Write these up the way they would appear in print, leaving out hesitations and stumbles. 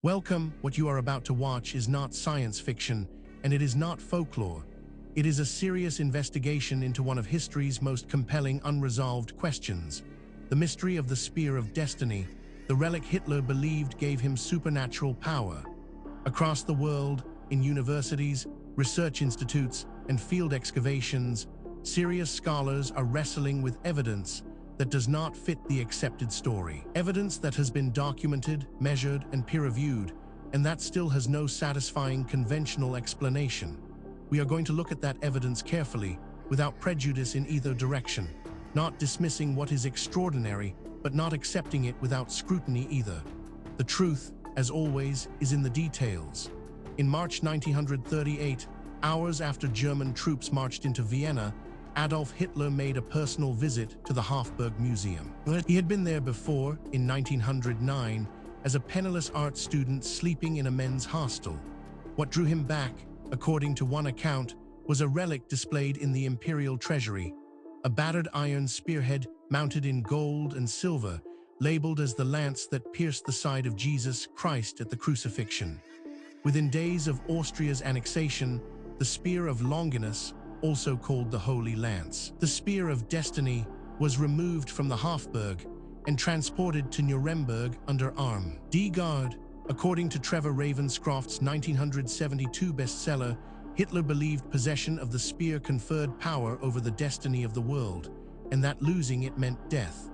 Welcome. What you are about to watch is not science fiction, and it is not folklore. It is a serious investigation into one of history's most compelling unresolved questions. The mystery of the Spear of Destiny, the relic Hitler believed gave him supernatural power. Across the world, in universities, research institutes, and field excavations, serious scholars are wrestling with evidence that does not fit the accepted story. Evidence that has been documented, measured, and peer-reviewed, and that still has no satisfying conventional explanation. We are going to look at that evidence carefully, without prejudice in either direction, not dismissing what is extraordinary, but not accepting it without scrutiny either. The truth, as always, is in the details. In March 1938, hours after German troops marched into Vienna, Adolf Hitler made a personal visit to the Hofburg Museum. He had been there before, in 1909, as a penniless art student sleeping in a men's hostel. What drew him back, according to one account, was a relic displayed in the imperial treasury, a battered iron spearhead mounted in gold and silver, labeled as the lance that pierced the side of Jesus Christ at the Crucifixion. Within days of Austria's annexation, the Spear of Longinus, also called the Holy Lance, the Spear of Destiny, was removed from the Hofburg and transported to Nuremberg under arm D. Guard. According to Trevor Ravenscroft's 1972 bestseller, Hitler believed possession of the spear conferred power over the destiny of the world, and that losing it meant death.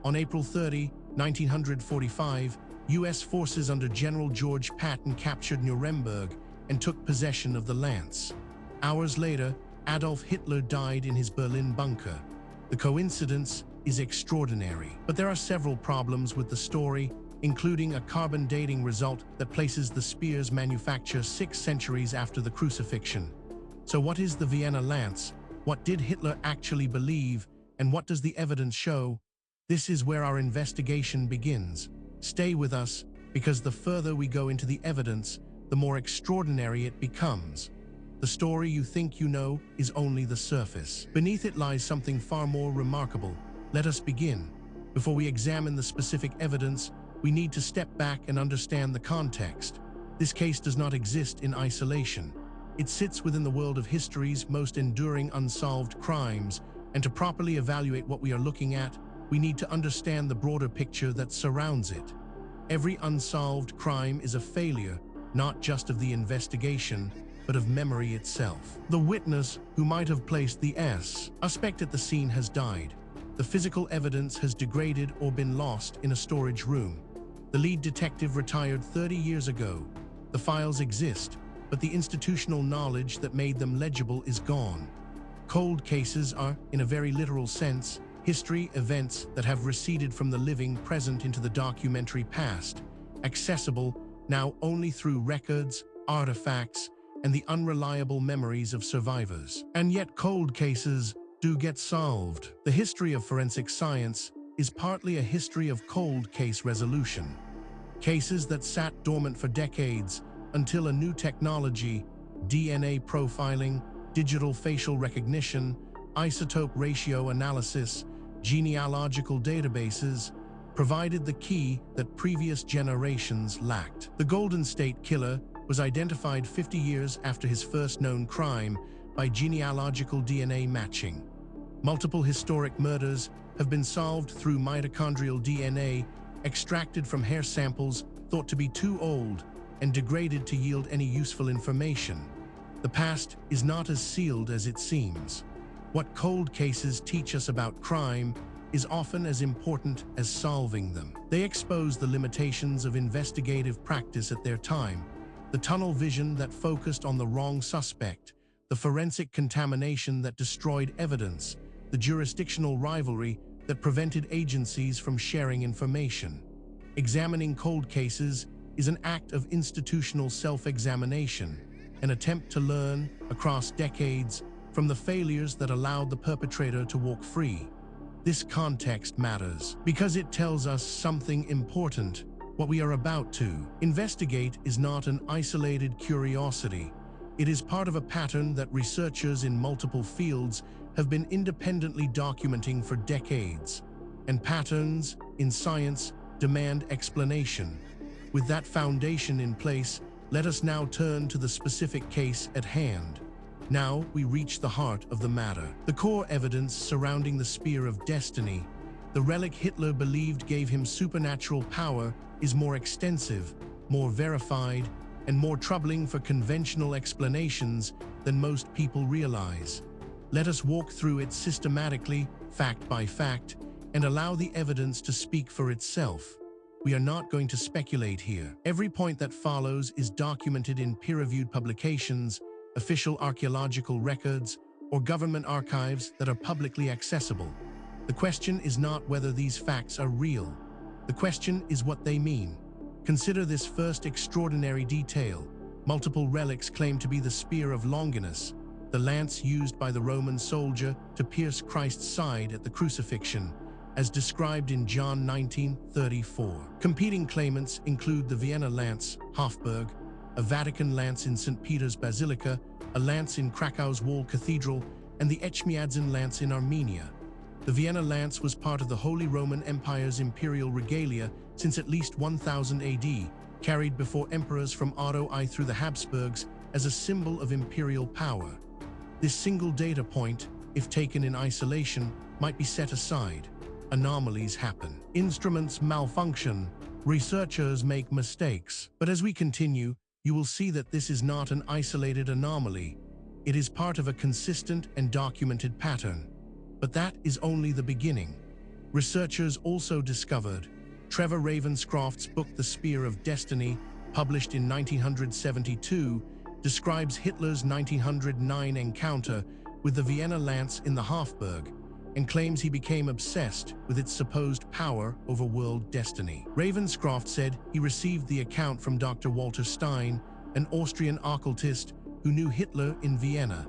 On April 30, 1945, U.S. forces under General George Patton captured Nuremberg and took possession of the lance. Hours later, Adolf Hitler died in his Berlin bunker. The coincidence is extraordinary, but there are several problems with the story, including a carbon dating result that places the spear's manufacture 6 centuries after the crucifixion. So what is the Vienna lance? What did Hitler actually believe, and what does the evidence show? This is where our investigation begins. Stay with us, because the further we go into the evidence, the more extraordinary it becomes. The story you think you know is only the surface. Beneath it lies something far more remarkable. Let us begin. Before we examine the specific evidence, we need to step back and understand the context. This case does not exist in isolation. It sits within the world of history's most enduring unsolved crimes, and to properly evaluate what we are looking at, we need to understand the broader picture that surrounds it. Every unsolved crime is a failure, not just of the investigation, but of memory itself. The witness, who might have placed the suspect at the scene, has died. The physical evidence has degraded or been lost in a storage room. The lead detective retired 30 years ago. The files exist, but the institutional knowledge that made them legible is gone. Cold cases are, in a very literal sense, history events that have receded from the living present into the documentary past, accessible now only through records, artifacts, and the unreliable memories of survivors. And yet cold cases do get solved. The history of forensic science is partly a history of cold case resolution. Cases that sat dormant for decades until a new technology, DNA profiling, digital facial recognition, isotope ratio analysis, genealogical databases, provided the key that previous generations lacked. The Golden State Killer was identified 50 years after his first known crime by genealogical DNA matching. Multiple historic murders have been solved through mitochondrial DNA extracted from hair samples thought to be too old and degraded to yield any useful information. The past is not as sealed as it seems. What cold cases teach us about crime is often as important as solving them. They expose the limitations of investigative practice at their time, the tunnel vision that focused on the wrong suspect, the forensic contamination that destroyed evidence, the jurisdictional rivalry that prevented agencies from sharing information. Examining cold cases is an act of institutional self-examination, an attempt to learn, across decades, from the failures that allowed the perpetrator to walk free. This context matters because it tells us something important. What we are about to investigate is not an isolated curiosity. It is part of a pattern that researchers in multiple fields have been independently documenting for decades. And patterns, in science, demand explanation. With that foundation in place, let us now turn to the specific case at hand. Now we reach the heart of the matter. The core evidence surrounding the Spear of Destiny, the relic Hitler believed gave him supernatural power, is more extensive, more verified, and more troubling for conventional explanations than most people realize. Let us walk through it systematically, fact by fact, and allow the evidence to speak for itself. We are not going to speculate here. Every point that follows is documented in peer-reviewed publications, official archaeological records, or government archives that are publicly accessible. The question is not whether these facts are real. The question is what they mean. Consider this first extraordinary detail. Multiple relics claim to be the Spear of Longinus, the lance used by the Roman soldier to pierce Christ's side at the Crucifixion, as described in John 19:34. Competing claimants include the Vienna lance, Hofburg, a Vatican lance in St. Peter's Basilica, a lance in Krakow's Wall Cathedral, and the Echmiadzin lance in Armenia. The Vienna lance was part of the Holy Roman Empire's imperial regalia since at least 1000 AD, carried before emperors from Otto I through the Habsburgs as a symbol of imperial power. This single data point, if taken in isolation, might be set aside. Anomalies happen. Instruments malfunction. Researchers make mistakes. But as we continue, you will see that this is not an isolated anomaly. It is part of a consistent and documented pattern. But that is only the beginning. Researchers also discovered Trevor Ravenscroft's book The Spear of Destiny, published in 1972, describes Hitler's 1909 encounter with the Vienna lance in the Hofburg, and claims he became obsessed with its supposed power over world destiny. Ravenscroft said he received the account from Dr. Walter Stein, an Austrian occultist who knew Hitler in Vienna.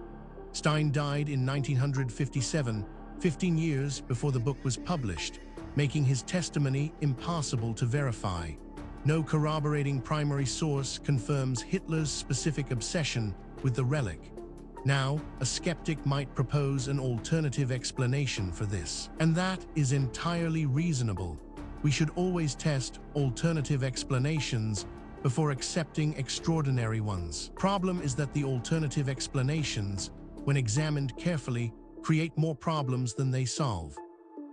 Stein died in 1957, 15 years before the book was published, making his testimony impossible to verify. No corroborating primary source confirms Hitler's specific obsession with the relic. Now, a skeptic might propose an alternative explanation for this. And that is entirely reasonable. We should always test alternative explanations before accepting extraordinary ones. Problem is that the alternative explanations, when examined carefully, create more problems than they solve.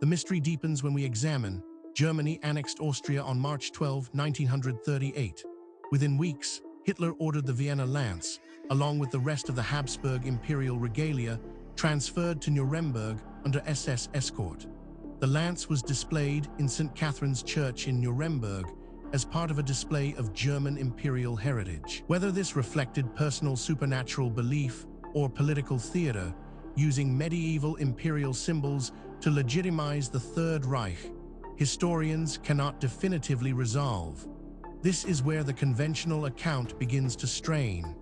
The mystery deepens when we examine Germany annexed Austria on March 12, 1938. Within weeks, Hitler ordered the Vienna lance, along with the rest of the Habsburg imperial regalia, transferred to Nuremberg under SS escort. The lance was displayed in St. Catherine's Church in Nuremberg as part of a display of German imperial heritage. Whether this reflected personal supernatural belief or political theater, using medieval imperial symbols to legitimize the Third Reich, historians cannot definitively resolve. This is where the conventional account begins to strain.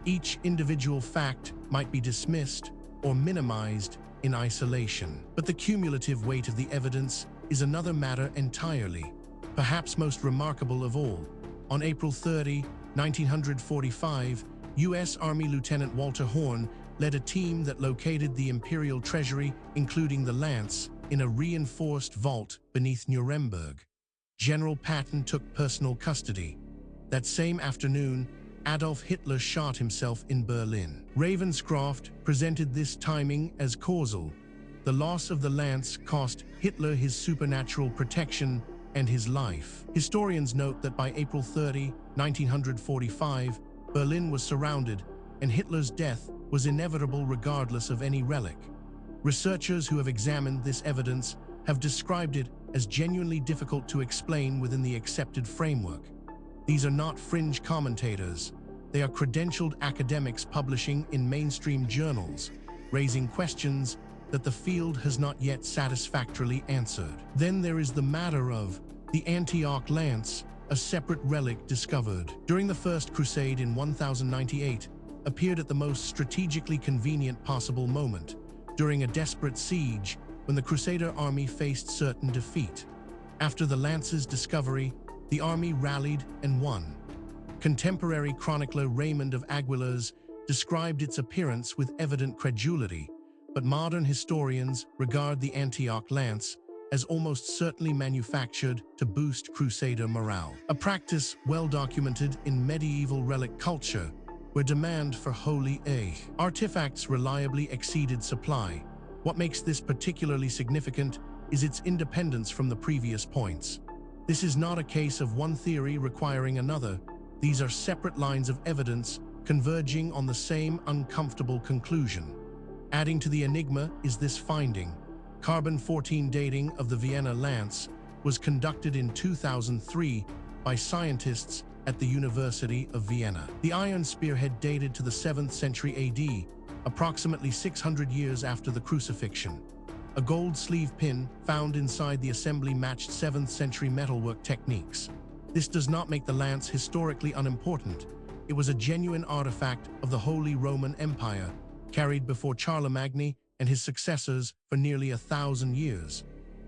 Each individual fact might be dismissed or minimized in isolation. But the cumulative weight of the evidence is another matter entirely. Perhaps most remarkable of all, on April 30, 1945, U.S. Army Lieutenant Walter Horn led a team that located the imperial treasury, including the lance, in a reinforced vault beneath Nuremberg. General Patton took personal custody. That same afternoon, Adolf Hitler shot himself in Berlin. Ravenscroft presented this timing as causal. The loss of the lance cost Hitler his supernatural protection and his life. Historians note that by April 30, 1945, Berlin was surrounded, and Hitler's death was inevitable regardless of any relic. Researchers who have examined this evidence have described it as genuinely difficult to explain within the accepted framework. These are not fringe commentators. They are credentialed academics publishing in mainstream journals, raising questions that the field has not yet satisfactorily answered. Then there is the matter of the Antioch lance, a separate relic discovered during the First Crusade in 1098, appeared at the most strategically convenient possible moment, during a desperate siege when the Crusader army faced certain defeat. After the lance's discovery, the army rallied and won. Contemporary chronicler Raymond of Aguilar's described its appearance with evident credulity, but modern historians regard the Antioch lance as almost certainly manufactured to boost crusader morale. A practice well documented in medieval relic culture, where demand for holy artifacts reliably exceeded supply. What makes this particularly significant is its independence from the previous points. This is not a case of one theory requiring another. These are separate lines of evidence converging on the same uncomfortable conclusion. Adding to the enigma is this finding. Carbon-14 dating of the Vienna lance was conducted in 2003 by scientists at the University of Vienna. The iron spearhead dated to the 7th century AD, approximately 600 years after the Crucifixion. A gold sleeve pin found inside the assembly matched 7th century metalwork techniques. This does not make the lance historically unimportant. It was a genuine artifact of the Holy Roman Empire, carried before Charlemagne and his successors for nearly 1,000 years.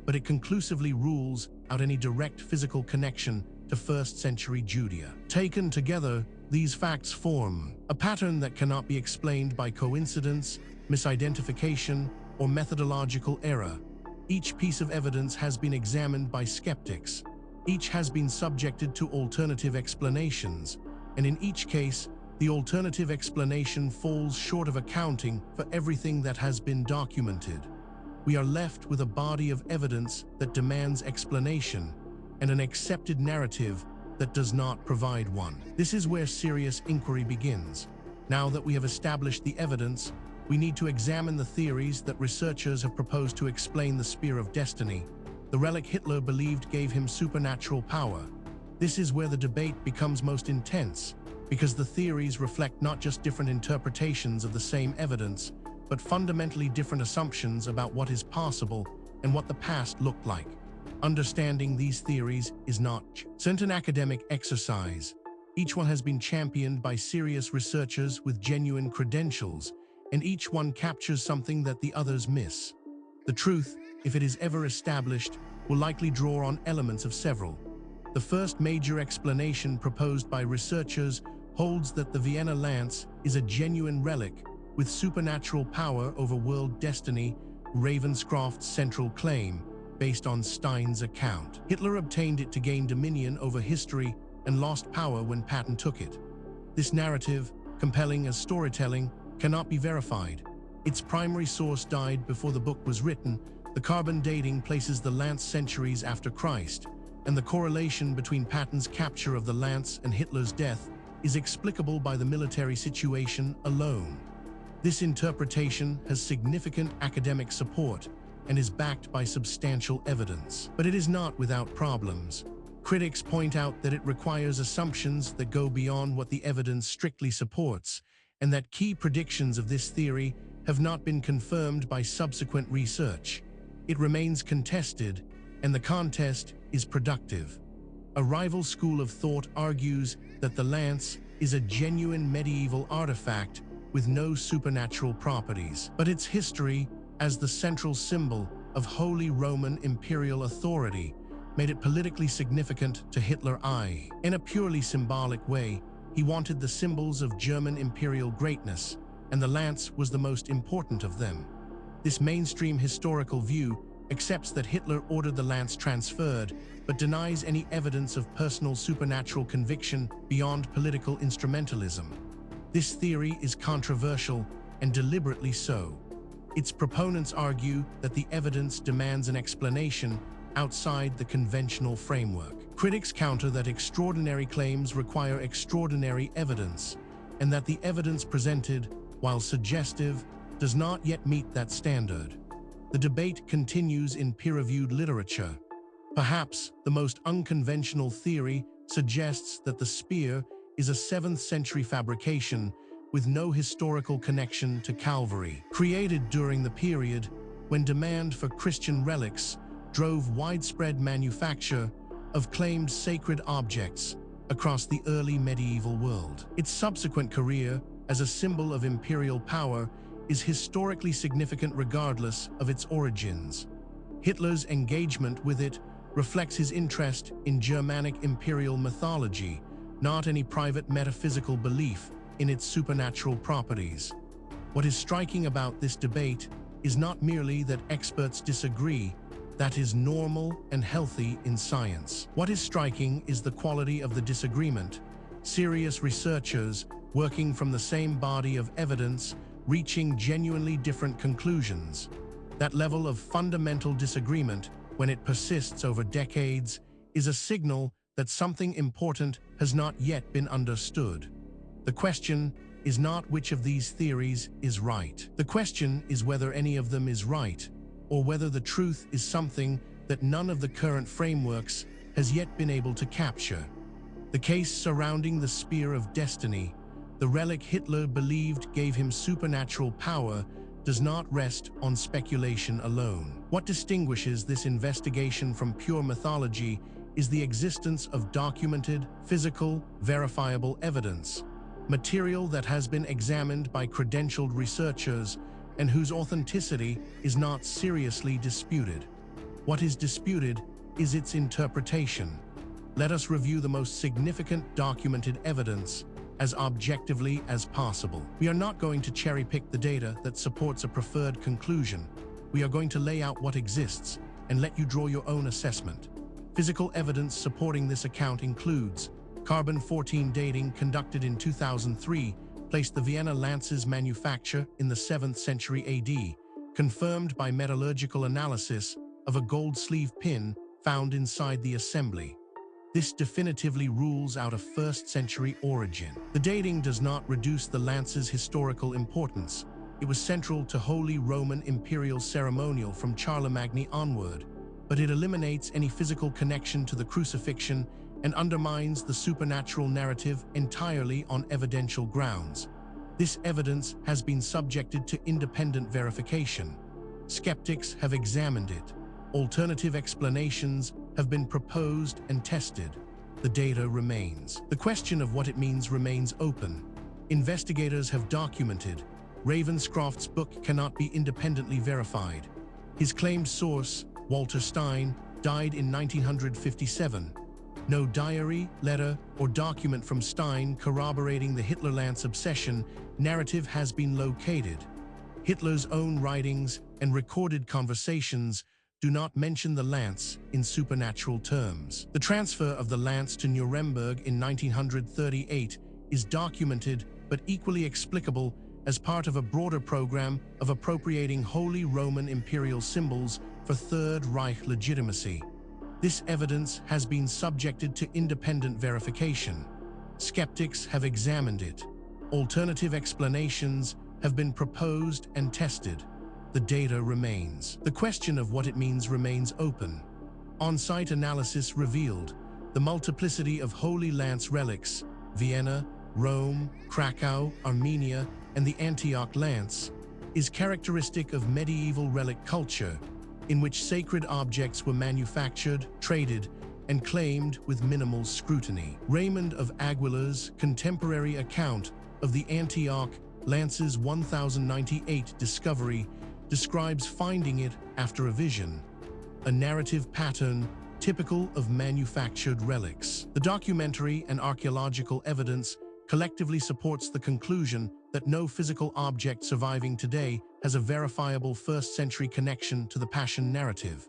But it conclusively rules out any direct physical connection to 1st century Judea. Taken together, these facts form a pattern that cannot be explained by coincidence, misidentification, or methodological error. Each piece of evidence has been examined by skeptics. Each has been subjected to alternative explanations, and in each case, the alternative explanation falls short of accounting for everything that has been documented. We are left with a body of evidence that demands explanation, and an accepted narrative that does not provide one. This is where serious inquiry begins. Now that we have established the evidence, we need to examine the theories that researchers have proposed to explain the Spear of Destiny, the relic Hitler believed gave him supernatural power. This is where the debate becomes most intense, because the theories reflect not just different interpretations of the same evidence, but fundamentally different assumptions about what is possible and what the past looked like. Understanding these theories is not just an academic exercise. Each one has been championed by serious researchers with genuine credentials, and each one captures something that the others miss. The truth, if it is ever established, will likely draw on elements of several. The first major explanation proposed by researchers holds that the Vienna lance is a genuine relic with supernatural power over world destiny, Ravenscroft's central claim, based on Stein's account. Hitler obtained it to gain dominion over history and lost power when Patton took it. This narrative, compelling as storytelling, cannot be verified. Its primary source died before the book was written. The carbon dating places the lance centuries after Christ, and the correlation between Patton's capture of the lance and Hitler's death is explicable by the military situation alone. This interpretation has significant academic support and is backed by substantial evidence. But it is not without problems. Critics point out that it requires assumptions that go beyond what the evidence strictly supports, and that key predictions of this theory have not been confirmed by subsequent research. It remains contested, and the contest is productive. A rival school of thought argues that the lance is a genuine medieval artifact with no supernatural properties, but its history as the central symbol of Holy Roman imperial authority made it politically significant to Hitler. In a purely symbolic way, he wanted the symbols of German imperial greatness, and the lance was the most important of them. This mainstream historical view accepts that Hitler ordered the lance transferred, but denies any evidence of personal supernatural conviction beyond political instrumentalism. This theory is controversial, and deliberately so. Its proponents argue that the evidence demands an explanation outside the conventional framework. Critics counter that extraordinary claims require extraordinary evidence, and that the evidence presented, while suggestive, does not yet meet that standard. The debate continues in peer-reviewed literature. Perhaps the most unconventional theory suggests that the spear is a 7th century fabrication with no historical connection to Calvary, created during the period when demand for Christian relics drove widespread manufacture of claimed sacred objects across the early medieval world. Its subsequent career as a symbol of imperial power is historically significant regardless of its origins. Hitler's engagement with it reflects his interest in Germanic imperial mythology, not any private metaphysical belief in its supernatural properties. What is striking about this debate is not merely that experts disagree, that is normal and healthy in science. What is striking is the quality of the disagreement. Serious researchers, working from the same body of evidence, reaching genuinely different conclusions. That level of fundamental disagreement, when it persists over decades, is a signal that something important has not yet been understood. The question is not which of these theories is right. The question is whether any of them is right, or whether the truth is something that none of the current frameworks has yet been able to capture. The case surrounding the Spear of Destiny, the relic Hitler believed gave him supernatural power, does not rest on speculation alone. What distinguishes this investigation from pure mythology is the existence of documented, physical, verifiable evidence, material that has been examined by credentialed researchers and whose authenticity is not seriously disputed. What is disputed is its interpretation. Let us review the most significant documented evidence as objectively as possible. We are not going to cherry-pick the data that supports a preferred conclusion. We are going to lay out what exists and let you draw your own assessment. Physical evidence supporting this account includes carbon-14 dating conducted in 2003 placed the Vienna lance's manufacture in the 7th century AD, confirmed by metallurgical analysis of a gold sleeve pin found inside the assembly. This definitively rules out a 1st century origin. The dating does not reduce the lance's historical importance. It was central to Holy Roman imperial ceremonial from Charlemagne onward, but it eliminates any physical connection to the crucifixion and undermines the supernatural narrative entirely on evidential grounds. This evidence has been subjected to independent verification. Skeptics have examined it. Alternative explanations have been proposed and tested. The data remains. The question of what it means remains open. Investigators have documented. Ravenscroft's book cannot be independently verified. His claimed source, Walter Stein, died in 1957. No diary, letter, or document from Stein corroborating the Hitler Lance obsession narrative has been located. Hitler's own writings and recorded conversations do not mention the lance in supernatural terms. The transfer of the lance to Nuremberg in 1938 is documented but equally explicable as part of a broader program of appropriating Holy Roman imperial symbols for Third Reich legitimacy. This evidence has been subjected to independent verification. Skeptics have examined it. Alternative explanations have been proposed and tested. The data remains. The question of what it means remains open. On-site analysis revealed the multiplicity of Holy Lance relics, Vienna, Rome, Krakow, Armenia, and the Antioch Lance, is characteristic of medieval relic culture, in which sacred objects were manufactured, traded, and claimed with minimal scrutiny. Raymond of Aguilar's contemporary account of the Antioch Lance's 1098 discovery describes finding it after a vision, a narrative pattern typical of manufactured relics. The documentary and archaeological evidence collectively supports the conclusion that no physical object surviving today has a verifiable 1st century connection to the Passion narrative.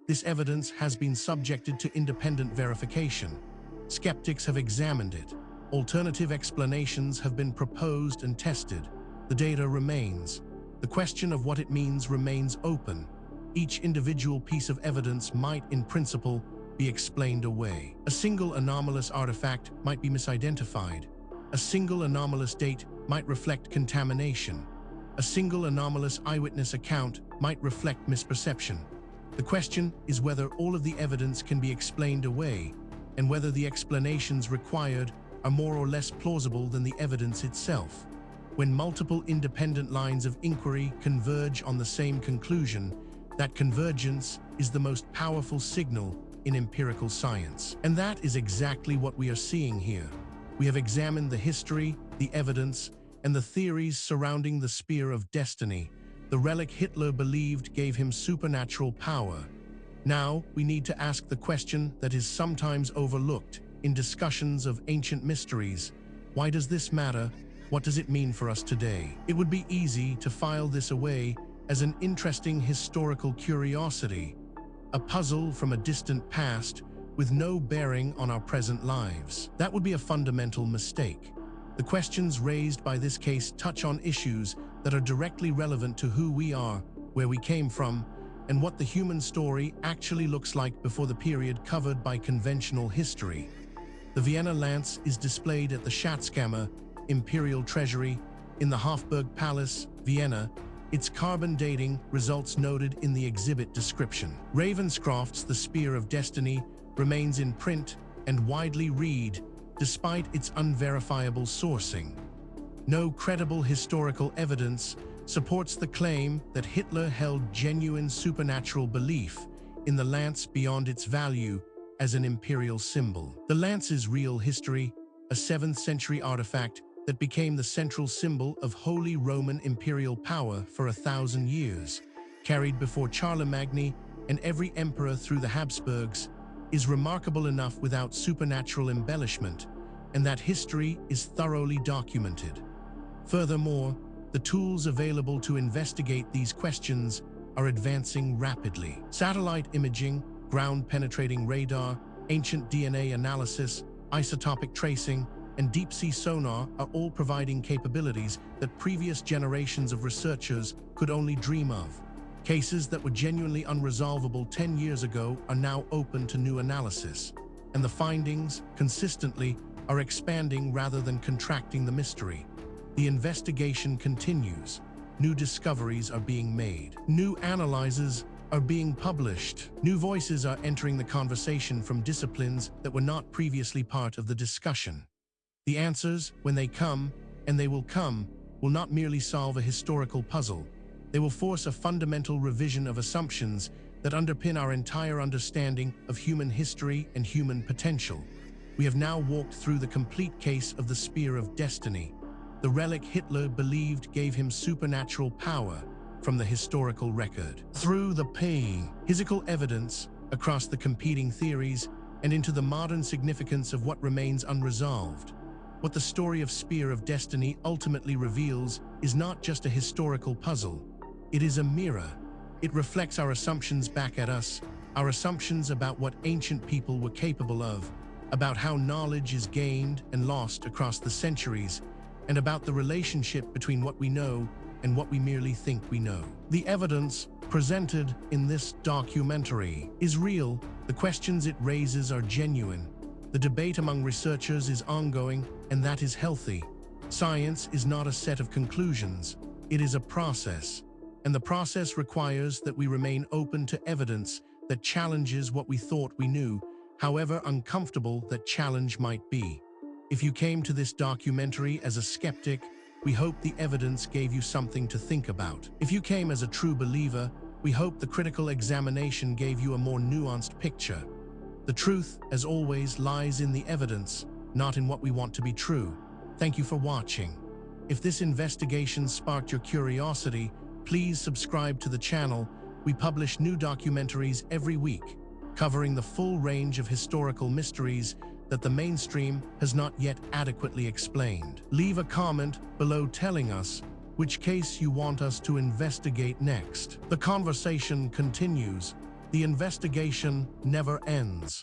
This evidence has been subjected to independent verification. Skeptics have examined it. Alternative explanations have been proposed and tested. The data remains. The question of what it means remains open. Each individual piece of evidence might, in principle, be explained away. A single anomalous artifact might be misidentified. A single anomalous date might reflect contamination. A single anomalous eyewitness account might reflect misperception. The question is whether all of the evidence can be explained away, and whether the explanations required are more or less plausible than the evidence itself. When multiple independent lines of inquiry converge on the same conclusion, that convergence is the most powerful signal in empirical science. And that is exactly what we are seeing here. We have examined the history, the evidence, and the theories surrounding the Spear of Destiny, the relic Hitler believed gave him supernatural power. Now, we need to ask the question that is sometimes overlooked in discussions of ancient mysteries. Why does this matter? What does it mean for us today? It would be easy to file this away as an interesting historical curiosity, a puzzle from a distant past with no bearing on our present lives. That would be a fundamental mistake. The questions raised by this case touch on issues that are directly relevant to who we are, where we came from, and what the human story actually looks like before the period covered by conventional history. The Vienna lance is displayed at the Schatzkammer, imperial treasury, in the Hofburg Palace, Vienna. Its carbon dating results noted in the exhibit description. Ravenscroft's The Spear of Destiny remains in print and widely read, despite its unverifiable sourcing. No credible historical evidence supports the claim that Hitler held genuine supernatural belief in the lance beyond its value as an imperial symbol. The lance's real history, a 7th century artifact that became the central symbol of Holy Roman imperial power for 1,000 years, carried before Charlemagne and every emperor through the Habsburgs, is remarkable enough without supernatural embellishment, and that history is thoroughly documented. Furthermore, the tools available to investigate these questions are advancing rapidly. Satellite imaging, ground-penetrating radar, ancient DNA analysis, isotopic tracing, and deep-sea sonar are all providing capabilities that previous generations of researchers could only dream of. Cases that were genuinely unresolvable 10 years ago are now open to new analysis, and the findings, consistently, are expanding rather than contracting the mystery. The investigation continues. New discoveries are being made. New analyses are being published. New voices are entering the conversation from disciplines that were not previously part of the discussion. The answers, when they come, and they will come, will not merely solve a historical puzzle. They will force a fundamental revision of assumptions that underpin our entire understanding of human history and human potential. We have now walked through the complete case of the Spear of Destiny, the relic Hitler believed gave him supernatural power from the historical record. Through the physical evidence, across the competing theories, and into the modern significance of what remains unresolved. What the story of Spear of Destiny ultimately reveals is not just a historical puzzle. It is a mirror. It reflects our assumptions back at us, our assumptions about what ancient people were capable of, about how knowledge is gained and lost across the centuries, and about the relationship between what we know and what we merely think we know. The evidence presented in this documentary is real. The questions it raises are genuine. The debate among researchers is ongoing, and that is healthy. Science is not a set of conclusions. It is a process. And the process requires that we remain open to evidence that challenges what we thought we knew, however uncomfortable that challenge might be. If you came to this documentary as a skeptic, we hope the evidence gave you something to think about. If you came as a true believer, we hope the critical examination gave you a more nuanced picture. The truth, as always, lies in the evidence, not in what we want to be true. Thank you for watching. If this investigation sparked your curiosity, please subscribe to the channel. We publish new documentaries every week, covering the full range of historical mysteries that the mainstream has not yet adequately explained. Leave a comment below telling us which case you want us to investigate next. The conversation continues. The investigation never ends.